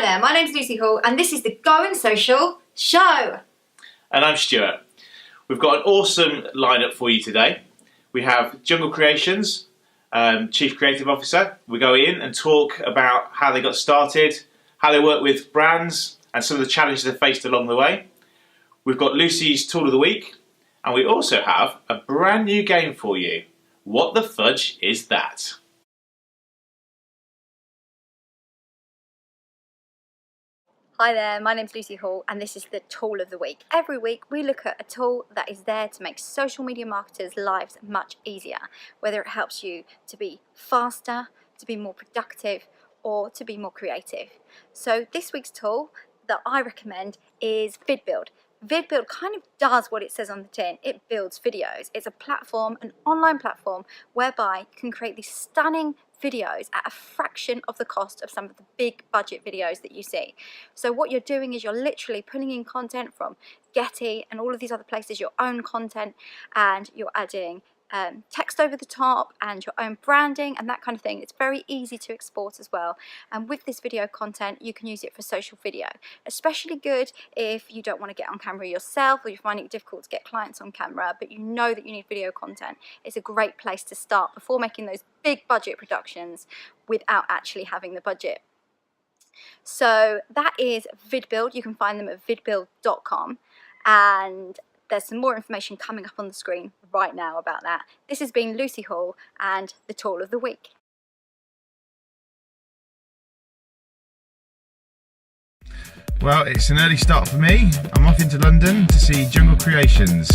there, my name's Lucy Hall and this is the Going Social Show. And I'm Stuart. We've got an awesome lineup for you today. We have Jungle Creations, Chief Creative Officer. We go in and talk about how they got started, how they work with brands and some of the challenges they faced along the way. We've got Lucy's Tool of the Week and we also have a brand new game for you. What the fudge is that? Hi there, my name's Lucy Hall and this is the Tool of the Week. Every week we look at a tool that is there to make social media marketers' lives much easier, whether it helps you to be faster, to be more productive, or to be more creative. So this week's tool that I recommend is VidBuild. VidBuild kind of does what it says on the tin. It builds videos. It's a platform, an online platform, whereby you can create these stunning videos at a fraction of the cost of some of the big budget videos that you see. So what you're doing is you're literally pulling in content from Getty and all of these other places, your own content, and you're adding text over the top and your own branding and that kind of thing. It's very easy to export as well, and with this video content you can use it for social video, especially good if you don't want to get on camera yourself or you're finding it difficult to get clients on camera but you know that you need video content. It's a great place to start before making those big budget productions without actually having the budget. So that is VidBuild. You can find them at vidbuild.com and there's some more information coming up on the screen right now about that. This has been Lucy Hall and the Tool of the Week. Well, it's an early start for me. I'm off into London to see Jungle Creations.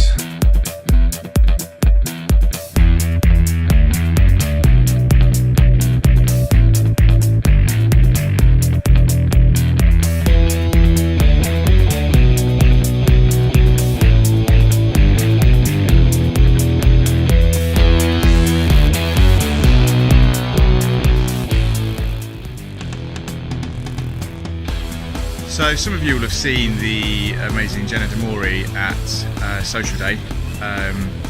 So some of you will have seen the amazing Jenna Demori at SocialDay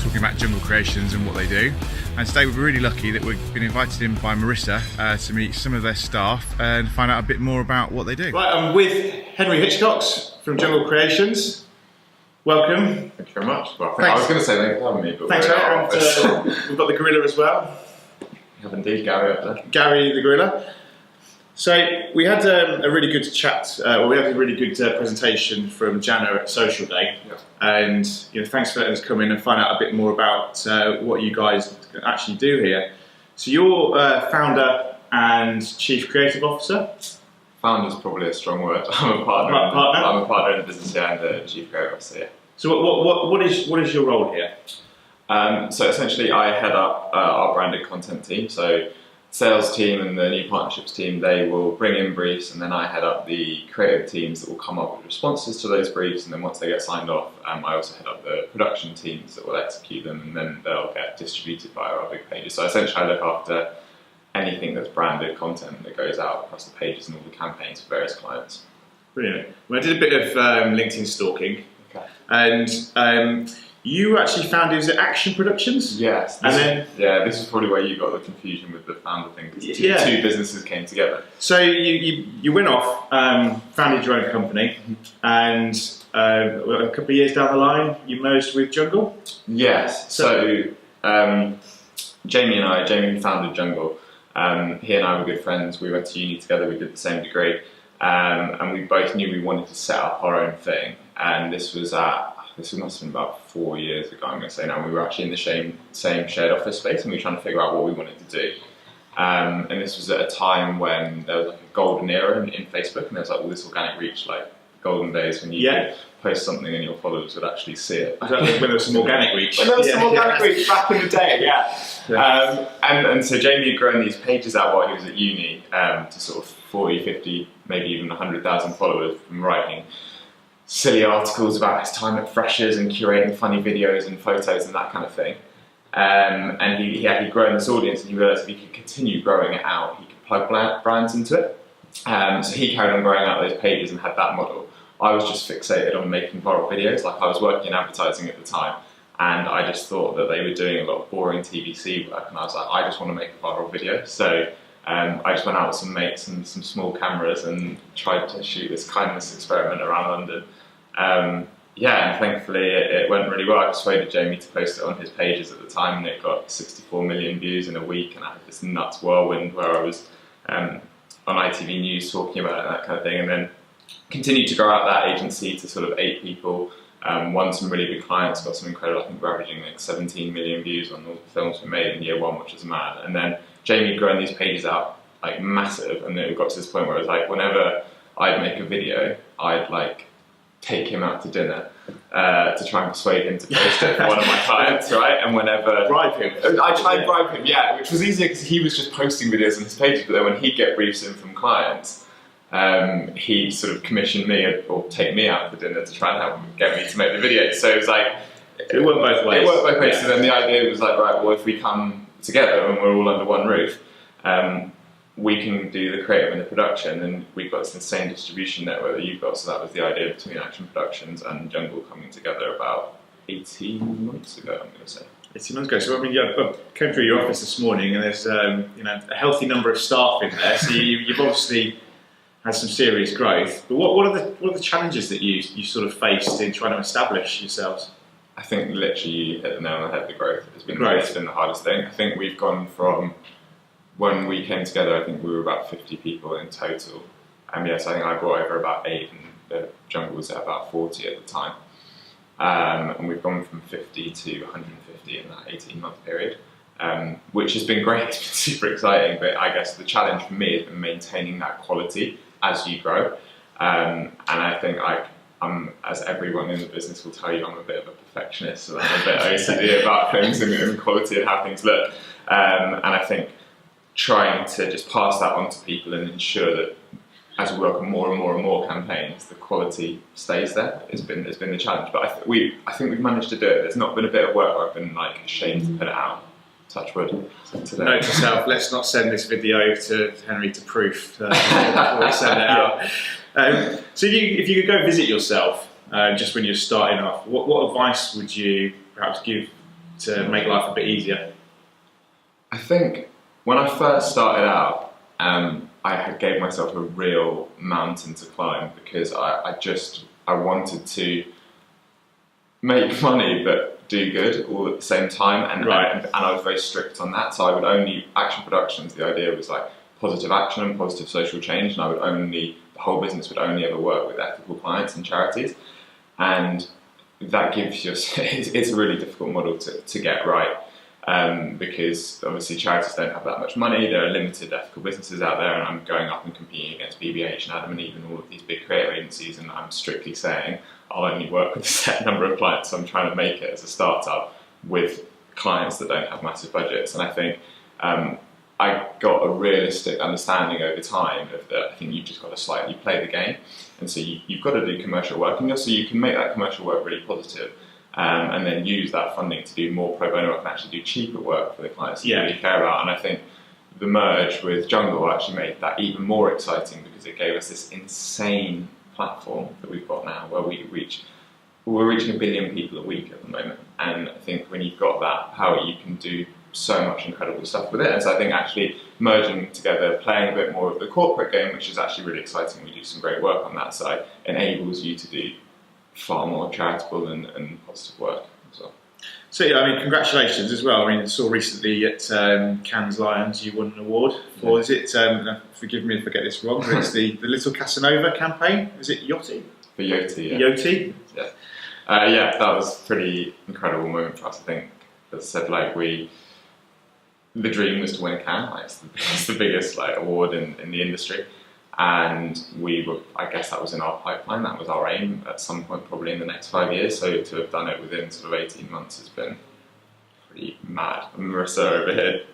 talking about Jungle Creations and what they do. And today we're really lucky that we've been invited in by Marissa to meet some of their staff and find out a bit more about what they do. Right, I'm with Henry Hitchcox from Jungle Creations. Welcome. Thank you very much. Well, Thanks. I was going to say thanks for having me, but Thanks, and we've got the gorilla as well. We have indeed Gary up there. Gary the gorilla. So we had a really good chat, we had a really good presentation from Jana at SocialDay, and thanks for letting us come in and find out a bit more about what you guys actually do here. So you're founder and Chief Creative Officer? Founder is probably a strong word. I'm a partner. I'm a partner in the business here and the Chief Creative Officer here. So what is your role here? So essentially I head up our branded content team. So sales team and the new partnerships team, they will bring in briefs and then I head up the creative teams that will come up with responses to those briefs, and then once they get signed off, I also head up the production teams that will execute them and then they'll get distributed via our big pages. So essentially I look after anything that's branded content that goes out across the pages and all the campaigns for various clients. Brilliant. Well, I did a bit of LinkedIn stalking, Okay. and you actually founded, is it Action Productions? Yes. This is probably where you got the confusion with the founder thing, because two businesses came together. So you went off, founded your own company, and a couple of years down the line, you merged with Jungle? Yes. So Jamie who founded Jungle, he and I were good friends. We went to uni together, we did the same degree, and we both knew we wanted to set up our own thing. And this must have been about 4 years ago, I'm going to say now. We were actually in the same shared office space and we were trying to figure out what we wanted to do. And this was at a time when there was like a golden era in Facebook, and there was like all this organic reach, like golden days when you could post something and your followers would actually see it. When there was some organic reach. When there was some organic reach back in the day, and so Jamie had grown these pages out while he was at uni to sort of 40, 50, maybe even 100,000 followers from writing silly articles about his time at Freshers and curating funny videos and photos and that kind of thing. And he'd grown this audience, and he realised if he could continue growing it out, he could plug brands into it. So he carried on growing out those pages and had that model. I was just fixated on making viral videos. Like, I was working in advertising at the time, and I just thought that they were doing a lot of boring TVC work, and I was like, I just want to make a viral video. So I just went out with some mates and some small cameras and tried to shoot this kindness experiment around London. And thankfully it went really well. I persuaded Jamie to post it on his pages at the time, and it got 64 million views in a week, and I had this nuts whirlwind where I was on ITV News talking about it and that kind of thing, and then continued to grow out that agency to sort of 8 people, won some really big clients, got some incredible, I think we're averaging like 17 million views on all the films we made in year 1, which was mad. And then Jamie had grown these pages out like massive, and then it got to this point where it was like whenever I'd make a video, I'd like take him out to dinner to try and persuade him to post it for one of my clients, right? And whenever... Bribe him. I tried to bribe him, yeah, which was easier because he was just posting videos on his pages, but then when he'd get briefs in from clients, he'd sort of commission me or take me out for dinner to try and help get me to make the video. So it was like... It worked both ways. It worked both ways, so then the idea was like, right, well, if we come together and we're all under one roof, we can do the creative and the production, and we've got this insane distribution network that you've got, so that was the idea between Action Productions and Jungle coming together about 18 months ago, I'm going to say. 18 months ago. So I mean, I came through your office this morning, and there's a healthy number of staff in there, so you've obviously had some serious growth. But what are the challenges that you sort of faced in trying to establish yourselves? I think literally you hit the nail on the head, the growth has been the hardest thing. I think we've gone from, when we came together, I think we were about 50 people in total. And yes, I think I brought over about 8, and the Jungle was at about 40 at the time. And we've gone from 50 to 150 in that 18-month period, which has been great. It's been super exciting, but I guess the challenge for me has been maintaining that quality as you grow. And I think as everyone in the business will tell you, I'm a bit of a perfectionist, so I'm a bit OCD about things and quality and how things look. And I think trying to just pass that on to people and ensure that as we work on more and more and more campaigns, the quality stays there. Has been the challenge, but I think we've managed to do it. There's not been a bit of work where I've been like ashamed to put it out. Touch wood. Note to self: let's not send this video to Henry to proof before we send it out. So if you could go visit yourself just when you're starting off, what advice would you perhaps give to make life a bit easier? I think when I first started out, I gave myself a real mountain to climb, because I wanted to make money but do good all at the same time, and I was very strict on that. So I would only, Action Productions, the idea was like positive action and positive social change, and the whole business would only ever work with ethical clients and charities, and that gives you, it's a really difficult model to get right. Because obviously charities don't have that much money, there are limited ethical businesses out there, and I'm going up and competing against BBH and Adam and Eve and all of these big creative agencies, and I'm strictly saying I'll only work with a set number of clients, so I'm trying to make it as a startup with clients that don't have massive budgets. And I think I got a realistic understanding over time of that. I think you've just got to slightly play the game, and so you've got to do commercial work, and so you can make that commercial work really positive. And then use that funding to do more pro bono work and actually do cheaper work for the clients that you really care about. And I think the merge with Jungle actually made that even more exciting, because it gave us this insane platform that we've got now, where we're reaching 1 billion people a week at the moment. And I think when you've got that power, you can do so much incredible stuff with it. And so I think actually merging together, playing a bit more of the corporate game, which is actually really exciting, we do some great work on that side, enables you to do far more charitable and positive work as well. So yeah, I mean, congratulations as well. I mean, I saw recently at Cannes Lions you won an award for, is it, forgive me if I get this wrong, but it's the Little Casanova campaign, is it Yachty? For Yachty, yeah. Yachty? Yeah. Yeah, that was a pretty incredible moment for us. I think, as I said, like the dream was to win a Cannes. Like, it's the biggest award in the industry. And I guess that was in our pipeline, that was our aim at some point probably in the next 5 years, so to have done it within sort of 18 months has been pretty mad. And Marissa over here,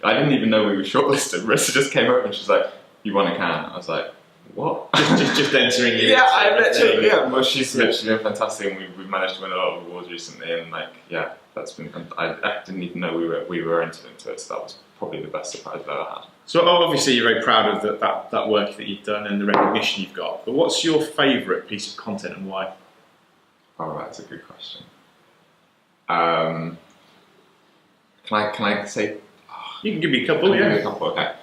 I didn't even know we were shortlisted. Marissa just came over and she's like, "You won a Cannes." I was like, "What?" just entering it. Yeah, I literally, yeah. Well, she's literally been fantastic, and we've managed to win a lot of awards recently, and that's been fantastic. I didn't even know we were entered into it, so that was probably the best surprise I've ever had. So obviously you're very proud of that work that you've done and the recognition you've got, but what's your favourite piece of content and why? Oh, that's a good question. Can I say? You can give me a couple, Give me a couple, okay.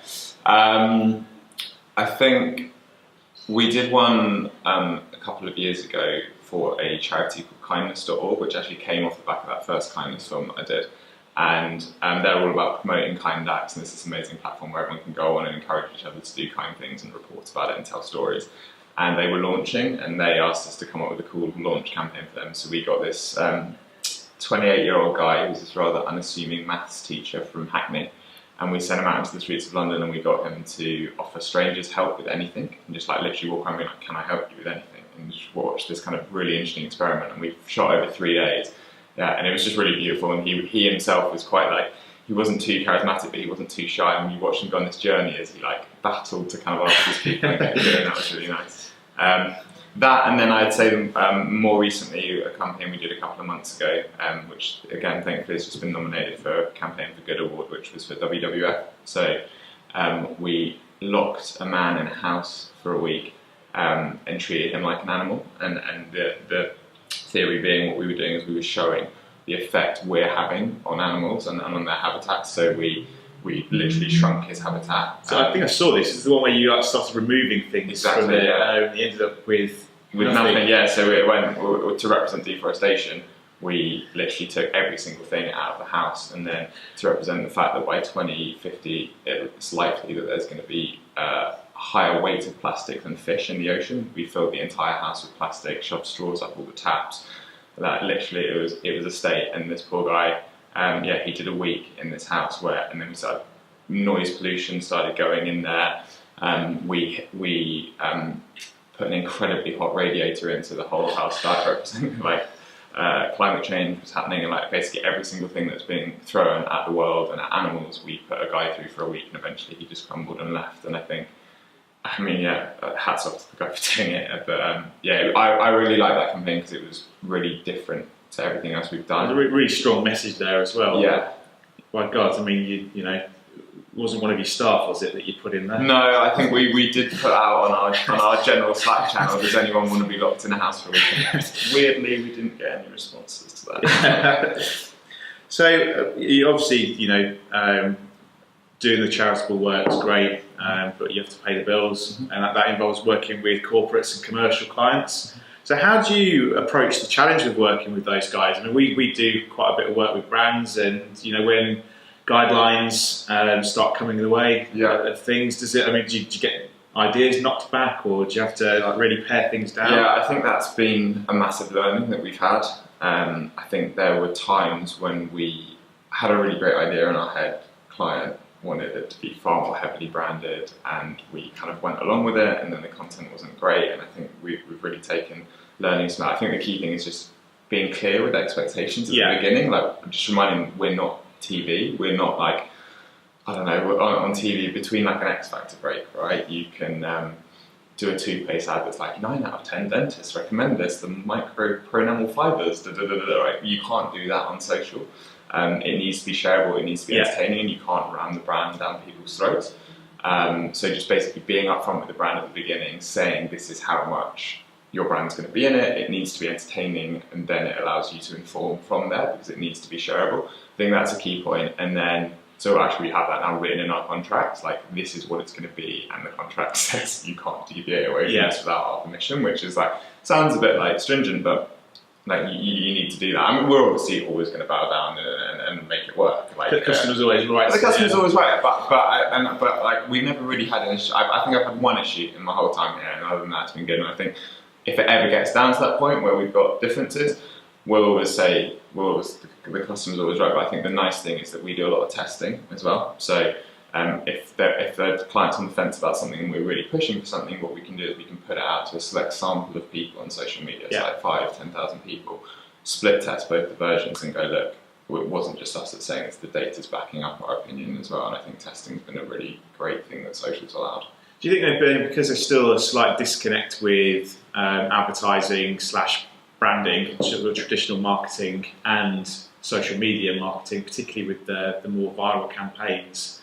I think we did one a couple of years ago for a charity called kindness.org, which actually came off the back of that first kindness film that I did. And they're all about promoting kind acts, and it's this amazing platform where everyone can go on and encourage each other to do kind things and report about it and tell stories. And they were launching, and they asked us to come up with a cool launch campaign for them. So we got this 28-year-old guy who's this rather unassuming maths teacher from Hackney, and we sent him out into the streets of London, and we got him to offer strangers help with anything, and just like literally walk around and be like, can I help you with anything? And just watch this kind of really interesting experiment, and we shot over 3 days. Yeah, and it was just really beautiful, and he himself was quite like, he wasn't too charismatic, but he wasn't too shy, and you watched him go on this journey as he like battled to kind of ask his people and get going. That was really nice. That, and then I'd say more recently a campaign we did a couple of months ago, which again thankfully has just been nominated for a Campaign for Good award, which was for WWF. So we locked a man in a house for a week and treated him like an animal, and the theory being what we were doing is we were showing the effect we're having on animals and on their habitats. So we literally shrunk his habitat. So I think I saw this. This is the one where you like started removing things exactly, from it. yeah. You ended up with nothing. Yeah, so it went to represent deforestation. We literally took every single thing out of the house, and then to represent the fact that by 2050 it's likely that there's going to be a higher weight of plastic than fish in the ocean. We filled the entire house with plastic, shoved straws up all the taps. That literally it was a state, and this poor guy. He did a week in this house and then we started, noise pollution started going in there. We put an incredibly hot radiator in, so the whole house started representing like climate change was happening, and like basically every single thing that's being thrown at the world and at animals, we put a guy through for a week, and eventually he just crumbled and left. And I think, hats off to the guy for doing it. But I really like that campaign because it was really different to everything else we've done. There's a really strong message there as well. Yeah. My God, I mean, you know, wasn't one of your staff, was it, that you put in there? No, I think we did put out on our general Slack channel, does anyone want to be locked in a house for a weekend? Weirdly, we didn't get any responses to that. So, you obviously, you know, doing the charitable work is great, but you have to pay the bills, and that involves working with corporates and commercial clients. So how do you approach the challenge of working with those guys? I mean, we do quite a bit of work with brands, and you know, when guidelines start coming the way of things, do you get ideas knocked back, or do you have to like really pare things down? Yeah, I think that's been a massive learning that we've had. I think there were times when we had a really great idea in our head, client wanted it to be far more heavily branded, and we kind of went along with it, and then the content wasn't great, and I think we've really taken learnings from that. I think the key thing is just being clear with expectations at the beginning, like just reminding we're not TV, we're not like, I don't know, on TV between like an X Factor break, right? You can do a toothpaste ad that's like 9 out of 10 dentists recommend this, the micro pronamel fibers, right? You can't do that on social. It needs to be shareable, it needs to be entertaining, and you can't ram the brand down people's throats. So just basically being upfront with the brand at the beginning, saying this is how much your brand's going to be in it, it needs to be entertaining, and then it allows you to inform from there because it needs to be shareable. I think that's a key point. And then, so actually we have that now written in our contracts, like this is what it's going to be, and the contract says you can't deviate away from this without our permission, which is like, sounds a bit like stringent, but like you need to do that. I mean, we're obviously always going to bow down and make it work. Like the customer's always right. The customer's always right, but like we never really had an issue. I think I've had one issue in my whole time here, and other than that, it's been good. And I think if it ever gets down to that point where we've got differences, we'll always say, the customer's always right. But I think the nice thing is that we do a lot of testing as well. So if the client's on the fence about something and we're really pushing for something, what we can do is we can put it out to a select sample of people on social media, so like 5,000, 10,000 people, split test both the versions and go, look, it wasn't just us that's saying this, the data's backing up our opinion as well. And I think testing's been a really great thing that social's allowed. Do you think because there's still a slight disconnect with advertising / branding, sort of traditional marketing and social media marketing, particularly with the more viral campaigns,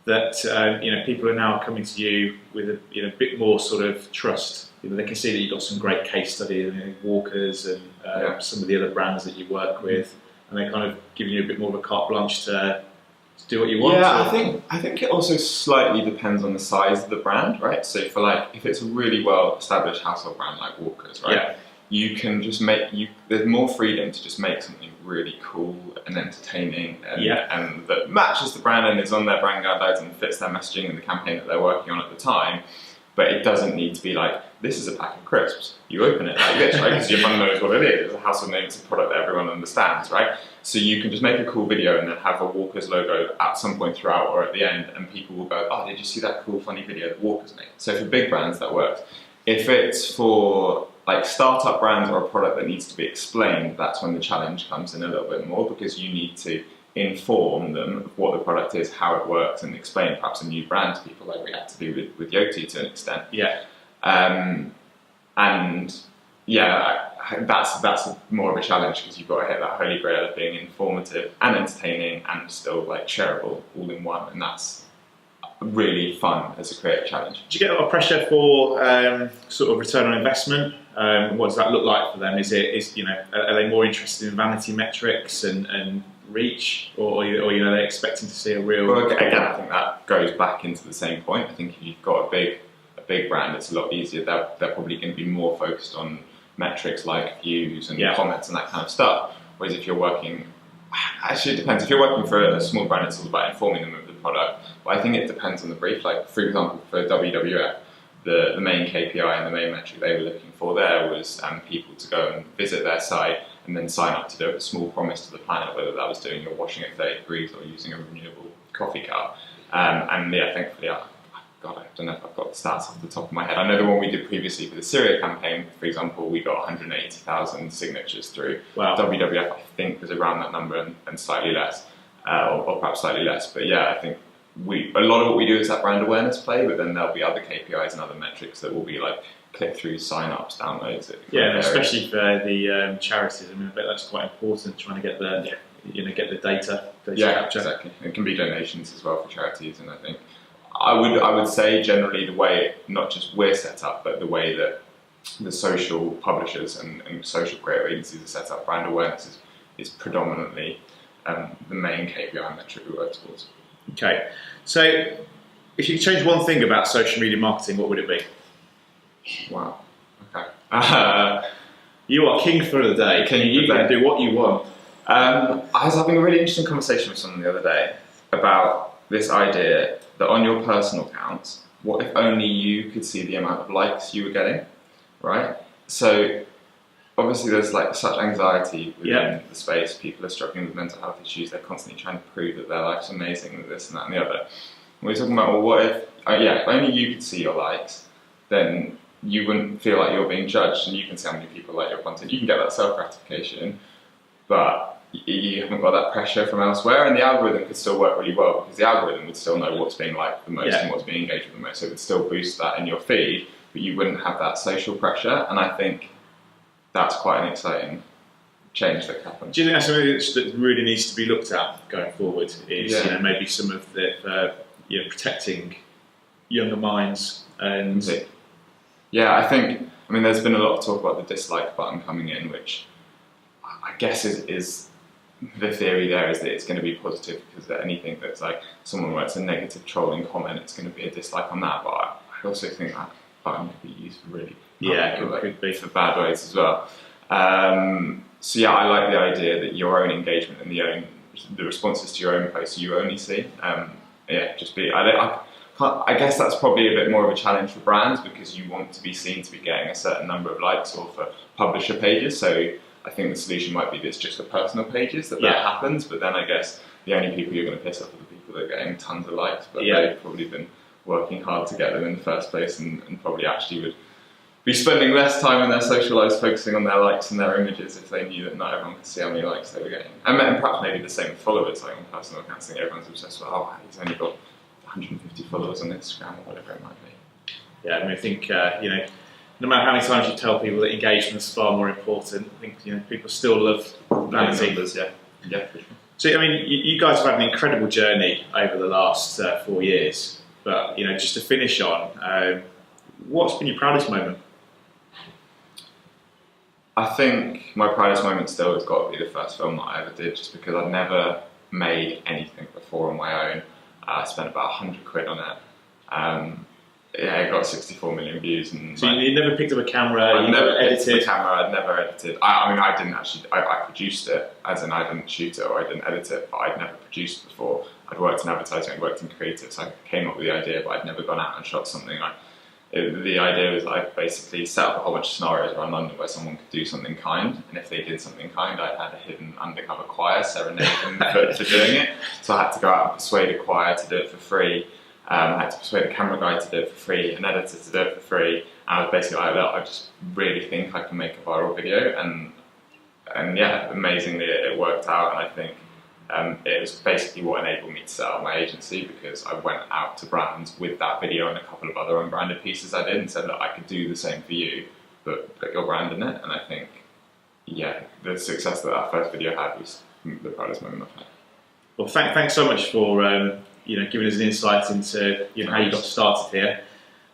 that you know, people are now coming to you with a bit more sort of trust? You know, they can see that you've got some great case studies, Walkers and some of the other brands that you work with, and they're kind of giving you a bit more of a carte blanche to to do what you want? Yeah, or? I think it also slightly depends on the size of the brand, right? So for like, if it's a really well established household brand like Walker's, right? Yeah. You can just there's more freedom to just make something really cool and entertaining and that matches the brand and is on their brand guidelines and fits their messaging and the campaign that they're working on at the time. But it doesn't need to be like, this is a pack of crisps. You open it like this, right? Because your mum knows what it is. It's a household name, it's a product that everyone understands, right? So you can just make a cool video and then have a Walker's logo at some point throughout or at the end, and people will go, oh, did you see that cool, funny video that Walker's made? So for big brands, that works. If it's for like startup brands or a product that needs to be explained, that's when the challenge comes in a little bit more, because you need to inform them of what the product is, how it works, and explain perhaps a new brand to people, like we had to do with Yoti to an extent. Yeah. And yeah, that's more of a challenge, because you've got to hit that holy grail of being informative and entertaining and still like shareable all in one, and that's really fun as a creative challenge. Do you get a lot of pressure for sort of return on investment? What does that look like for them? Are they more interested in vanity metrics and reach, or they're expecting to see a real? Well, again, I think that goes back into the same point. I think if you've got a big brand, it's a lot easier. They're probably going to be more focused on metrics like views and comments and that kind of stuff. Whereas if you're working, actually it depends. If you're working for a small brand, it's all about informing them of the product. But I think it depends on the brief. Like for example, for WWF, the main KPI and the main metric they were looking for there was people to go and visit their site and then sign up to do a small promise to the planet, whether that was doing your washing at 30 degrees or using a renewable coffee cup. And yeah, thankfully, I don't know if I've got the stats off the top of my head. I know the one we did previously for the Syria campaign, for example, we got 180,000 signatures through. Wow. WWF, I think, was around that number and slightly less, or perhaps slightly less. But yeah, I think a lot of what we do is that brand awareness play, but then there'll be other KPIs and other metrics that will be like click-throughs, sign-ups, downloads. Yeah, especially for the charities. I mean, I bet that's quite important, trying to get the get the data capture. Exactly. It can be donations as well for charities, and I think I would say generally the way not just we're set up, but the way that the social publishers and social creative agencies are set up, brand awareness is predominantly the main KPI metric we work towards. Okay, so if you could change one thing about social media marketing, what would it be? Wow. Okay. You are king for the day. You can do what you want. I was having a really interesting conversation with someone the other day about this idea that on your personal accounts, what if only you could see the amount of likes you were getting, right? So obviously there's like such anxiety within the space. People are struggling with mental health issues. They're constantly trying to prove that their life's amazing with this and that and the other. And we're talking about, well, what if, if only you could see your likes, then you wouldn't feel like you're being judged, and you can see how many people like your content. You can get that self-gratification, but you haven't got that pressure from elsewhere, and the algorithm could still work really well, because the algorithm would still know what's being liked the most and what's being engaged with the most, so it would still boost that in your feed, but you wouldn't have that social pressure, and I think that's quite an exciting change that happened. Do you think that's something that really needs to be looked at going forward, is maybe some of the protecting younger minds? And I think, there's been a lot of talk about the dislike button coming in, which I guess is the theory there is that it's going to be positive, because anything that's like someone writes a negative trolling comment, it's going to be a dislike on that. But I also think that button could be used for really could be for bad ways as well. So I like the idea that your own engagement and the responses to your own posts you only see. I guess that's probably a bit more of a challenge for brands, because you want to be seen to be getting a certain number of likes, or for publisher pages. So I think the solution might be this just for personal pages that happens, but then I guess the only people you're going to piss off are the people that are getting tons of likes, but they've probably been working hard to get them in the first place, and probably actually would be spending less time in their social lives focusing on their likes and their images if they knew that not everyone could see how many likes they were getting. And perhaps maybe the same with followers, like on personal accounts, I think everyone's obsessed with, he's only got 150 followers on Instagram or whatever it might be. Yeah, I think no matter how many times you tell people that engagement is far more important, I think people still love vanity. Numbers, yeah, for sure. So you guys have had an incredible journey over the last 4 years, but just to finish on, what's been your proudest moment? I think my proudest moment still has got to be the first film that I ever did, just because I'd never made anything before on my own. I spent about £100 on it. Yeah, it got 64 million views. And so you never picked up a camera, you never edited? The camera, I'd never edited. I mean, I didn't actually, I produced it, as in I didn't shoot it or I didn't edit it, but I'd never produced before. I'd worked in advertising, I'd worked in creative, so I came up with the idea, but I'd never gone out and shot something. The idea was I basically set up a whole bunch of scenarios around London where someone could do something kind, and if they did something kind, I had a hidden undercover choir serenade them for doing it. So I had to go out and persuade a choir to do it for free. I had to persuade a camera guy to do it for free, an editor to do it for free, and I was basically like, look, I just really think I can make a viral video, and yeah, amazingly it worked out, and I think it was basically what enabled me to set up my agency, because I went out to brands with that video and a couple of other unbranded pieces I did and said, look, I could do the same for you, but put your brand in it. And I think, yeah, the success that first video had was the proudest moment I've had. Well, thanks so much for giving us an insight into how you got started here.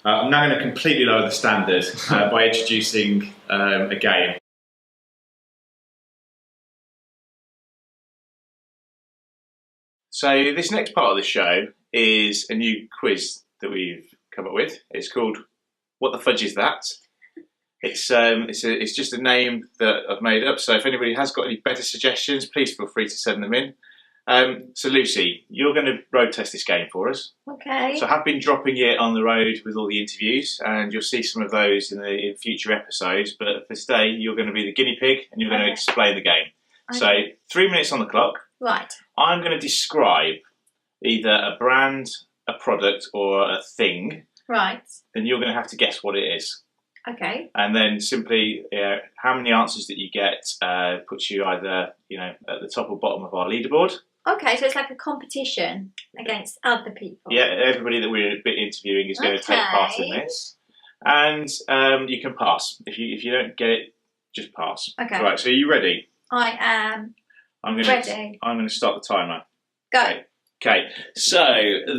I'm now going to completely lower the standard by introducing a game. So this next part of the show is a new quiz that we've come up with. It's called "What the Fudge Is That?" It's just a name that I've made up. So if anybody has got any better suggestions, please feel free to send them in. So Lucy, you're going to road test this game for us. Okay. So I have been dropping it on the road with all the interviews, and you'll see some of those in future episodes. But for today, you're going to be the guinea pig, and you're going to explain the game. Okay. So 3 minutes on the clock. Right. I'm going to describe either a brand, a product, or a thing. Right. And you're going to have to guess what it is. Okay. And then simply, how many answers that you get puts you either, at the top or bottom of our leaderboard. Okay, so it's like a competition against other people. Yeah, everybody that we're interviewing is going to take part in this. And you can pass. If you don't get it, just pass. Okay. Right, so are you ready? I am ready. I'm going to start the timer. Go. Okay, so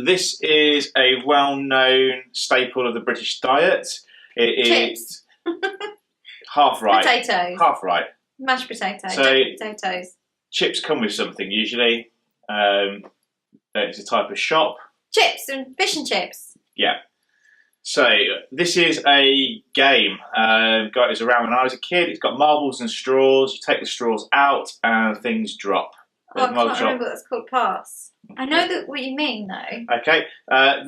this is a well-known staple of the British diet. It is half right. Potatoes. Half right. Mashed potatoes. So potatoes. Chips come with something usually. It's a type of shop. Chips and fish and chips. Yeah. So this is a game. It was around when I was a kid. It's got marbles and straws. You take the straws out and things drop. Oh, I can't remember what that's called. Pass. I know what you mean though. Okay.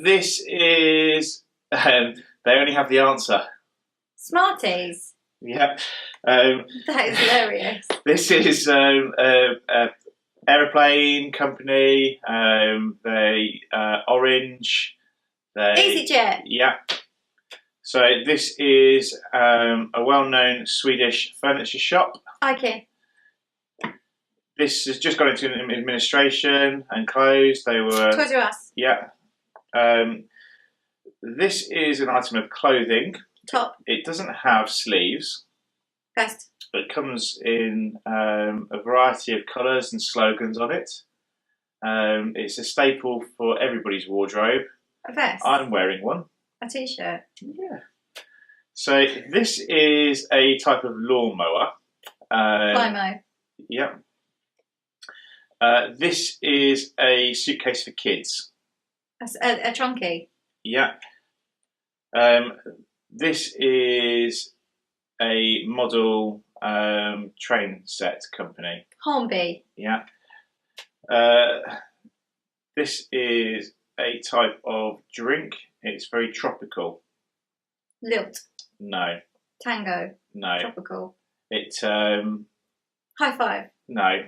This is. They only have the answer. Smarties. Yeah. That is hilarious. This is aeroplane company. They Orange. EasyJet. Yeah. So this is a well-known Swedish furniture shop. IKEA. This has just gone into administration and closed. They were. Toys R Us. Yeah. This is an item of clothing. Top. It doesn't have sleeves. Vest. It comes in a variety of colours and slogans on it. It's a staple for everybody's wardrobe. A vest. I'm wearing one. A t-shirt. Yeah. So this is a type of lawnmower. Flymo. Yeah. This is a suitcase for kids. A trunky. Yeah. This is a model train set company. Hornby. Yeah. This is a type of drink. It's very tropical. Lilt. No. Tango. No. Tropical. It. High five. No.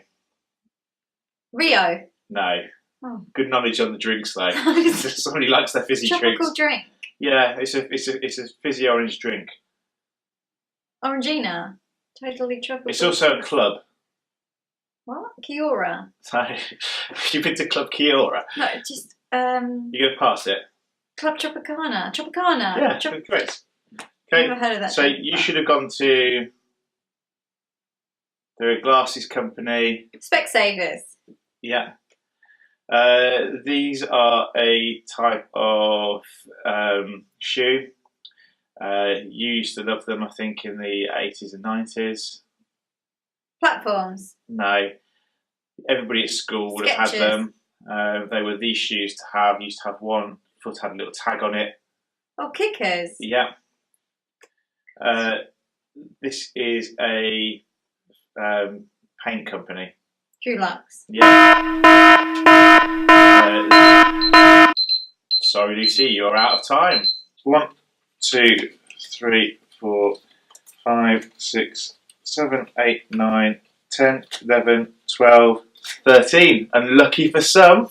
Rio. No. Oh. Good knowledge on the drinks though. Somebody likes their fizzy Tropical drinks. drink. Yeah, it's a fizzy orange drink. Orangina. Totally tropical. It's also a club. What? Kiora. So, you've been to Club Kiora. No, just You're going to pass it. Club Tropicana. Tropicana. Yeah, correct. Okay. Never heard of that. So you should have gone to. They're a glasses company. Specsavers. Yeah. These are a type of shoe. You used to love them, I think, in the 80s and 90s. Platforms. No. Everybody at school would have had Skechers. them. They were these shoes to have. You used to have one foot had a little tag on it. Oh, kickers. Yeah. This is a paint company. Dulux. Yeah. Sorry, Lucy, you're out of time. 1, 2, 3, 4, 5, 6, 7, 8, 9, 10, 11, 12, 13. Unlucky for some.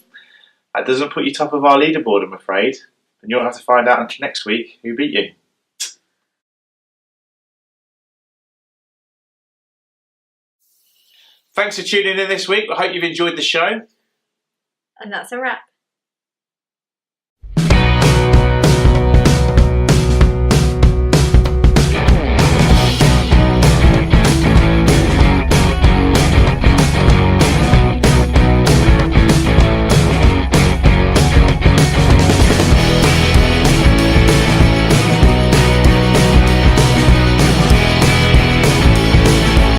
That doesn't put you top of our leaderboard, I'm afraid. And you'll have to find out next week who beat you. Thanks for tuning in this week. I hope you've enjoyed the show. And that's a wrap.